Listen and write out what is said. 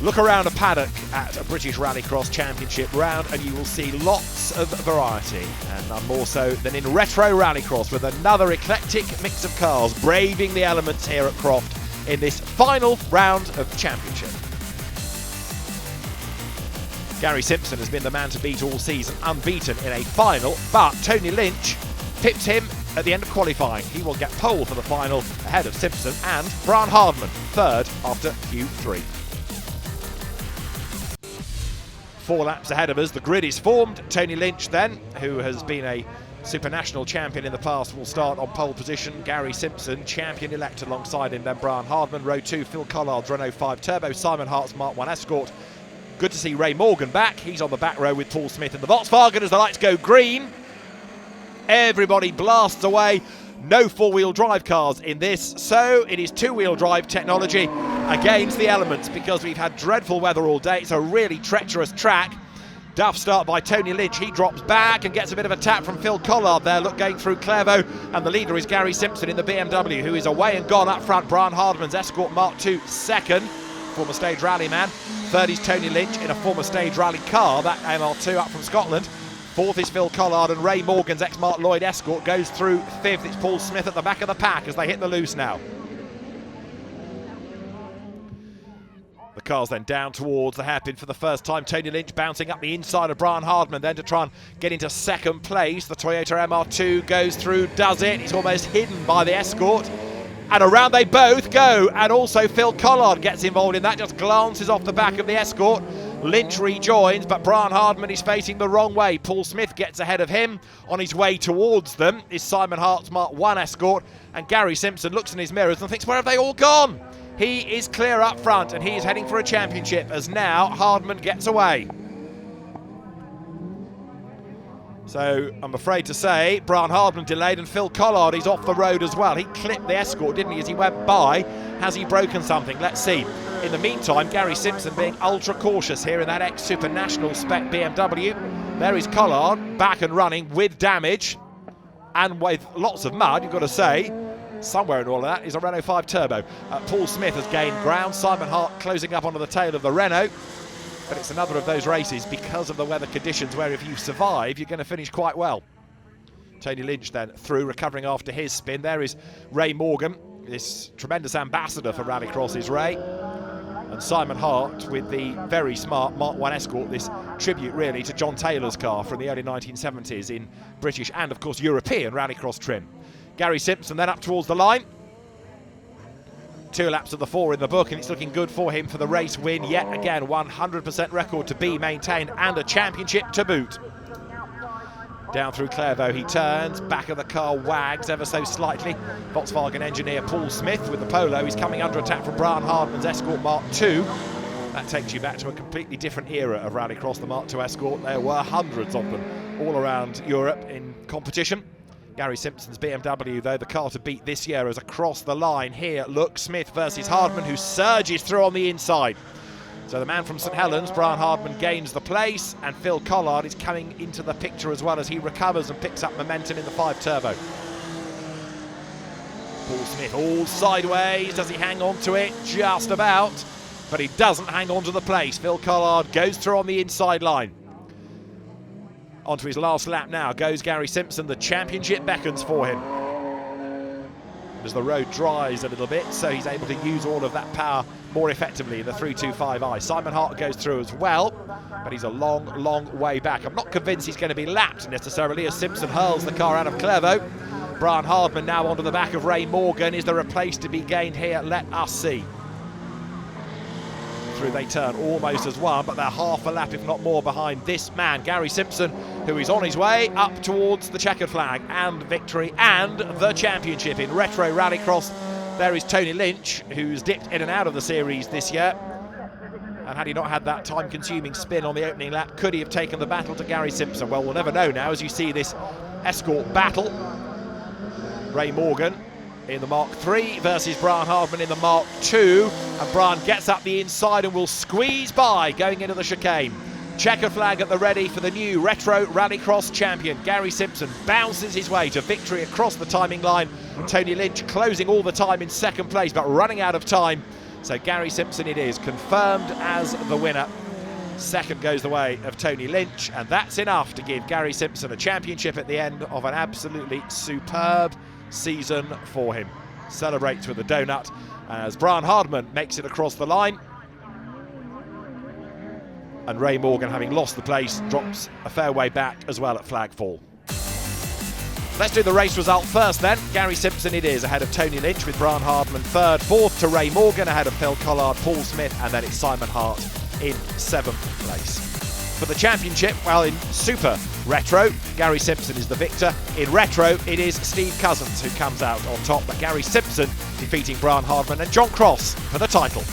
Look around a paddock at a British Rallycross Championship round and you will see lots of variety, and none more so than in retro rallycross, with another eclectic mix of cars braving the elements here at Croft in this final round of the championship. Gary Simpson has been the man to beat all season, unbeaten in a final, but Tony Lynch pipped him at the end of qualifying. He will get pole for the final ahead of Simpson and Brian Hardman, third after Q3. 4 laps ahead of us, the grid is formed. Tony Lynch then, who has been a Super National champion in the past, will start on pole position. Gary Simpson, champion-elect alongside him, then Brian Hardman. Row 2, Phil Collard's Renault 5 Turbo, Simon Hart's Mark 1 Escort. Good to see Ray Morgan back. He's on the back row with Paul Smith in the Volkswagen as the lights go green. Everybody blasts away. No four-wheel drive cars in this, so it is two-wheel drive technology against the elements, because we've had dreadful weather all day. It's a really treacherous track. Duff start by Tony Lynch. He drops back and gets a bit of a tap from Phil Collard there. Look, going through Clairvaux, and the leader is Gary Simpson in the BMW, who is away and gone up front. Brian Hardman's Escort Mark II second, former stage rally man. Third is Tony Lynch in a former stage rally car, that MR2 up from Scotland. Fourth is Phil Collard, and Ray Morgan's ex-Mark Lloyd Escort goes through fifth. It's Paul Smith at the back of the pack as they hit the loose now. The car's then down towards the hairpin for the first time. Tony Lynch bouncing up the inside of Brian Hardman then to try and get into second place. The Toyota MR2 goes through, does it. It's almost hidden by the Escort. And around they both go, and also Phil Collard gets involved in that, just glances off the back of the Escort. Lynch rejoins, but Brian Hardman is facing the wrong way. Paul Smith gets ahead of him. On his way towards them is Simon Hart's Mark 1 Escort, and Gary Simpson looks in his mirrors and thinks, where have they all gone? He is clear up front, and he is heading for a championship as now Hardman gets away. So I'm afraid to say Brian Hardman delayed, and Phil Collard is off the road as well. He clipped the Escort, didn't he, as he went by? Has he broken something? Let's see. In the meantime, Gary Simpson being ultra cautious here in that ex-Super National spec BMW. There is Collard back and running with damage and with lots of mud, you've got to say. Somewhere in all of that is a Renault 5 Turbo. Paul Smith has gained ground. Simon Hart closing up onto the tail of the Renault. But it's another of those races, because of the weather conditions, where if you survive, you're going to finish quite well. Tony Lynch then through, recovering after his spin. There is Ray Morgan, this tremendous ambassador for Rallycross is Ray. And Simon Hart with the very smart Mark 1 Escort, this tribute really to John Taylor's car from the early 1970s in British and of course European Rallycross trim. Gary Simpson then up towards the line. 2 laps of the 4 in the book, and it's looking good for him for the race win. Yet again, 100% record to be maintained and a championship to boot. Down through Clairvaux he turns, back of the car wags ever so slightly. Volkswagen engineer Paul Smith with the Polo. He's coming under attack from Brian Hardman's Escort Mark II. That takes you back to a completely different era of Rallycross, the Mark II Escort. There were hundreds of them all around Europe in competition. Gary Simpson's BMW, though, the car to beat this year, is across the line here. Look, Smith versus Hardman, who surges through on the inside. So the man from St Helens, Brian Hardman, gains the place, and Phil Collard is coming into the picture as well as he recovers and picks up momentum in the 5 Turbo. Paul Smith all sideways. Does he hang on to it? Just about. But he doesn't hang on to the place. Phil Collard goes through on the inside line. Onto his last lap now goes Gary Simpson. The championship beckons for him as the road dries a little bit, so he's able to use all of that power more effectively in the 325i. Simon Hart goes through as well, but he's a long, long way back. I'm not convinced he's going to be lapped necessarily as Simpson hurls the car out of Clairvaux. Brian Hardman now onto the back of Ray Morgan. Is there a place to be gained here? Let us see. Through they turn almost as one, but they're half a lap if not more behind this man, Gary Simpson, who is on his way up towards the checkered flag and victory and the championship in retro rallycross. There is Tony Lynch, who's dipped in and out of the series this year, and had he not had that time-consuming spin on the opening lap, could he have taken the battle to Gary Simpson? Well, we'll never know now as you see this Escort battle. Ray Morgan in the Mark III versus Brian Hardman in the Mark II, and Brian gets up the inside and will squeeze by going into the chicane. Checker flag at the ready for the new retro rallycross champion. Gary Simpson bounces his way to victory across the timing line. Tony Lynch closing all the time in second place, but running out of time. So Gary Simpson it is, confirmed as the winner. Second goes the way of Tony Lynch, and that's enough to give Gary Simpson a championship at the end of an absolutely superb season for him. Celebrates with a donut as Brian Hardman makes it across the line. And Ray Morgan, having lost the place, drops a fair way back as well at flag fall. Let's do the race result first then. Gary Simpson it is, ahead of Tony Lynch, with Brian Hardman third. Fourth to Ray Morgan, ahead of Phil Collard, Paul Smith, and then it's Simon Hart in 7th place. For the championship, well, in Super Retro, Gary Simpson is the victor. In Retro, it is Steve Cousins who comes out on top, but Gary Simpson defeating Brian Hardman and John Cross for the title.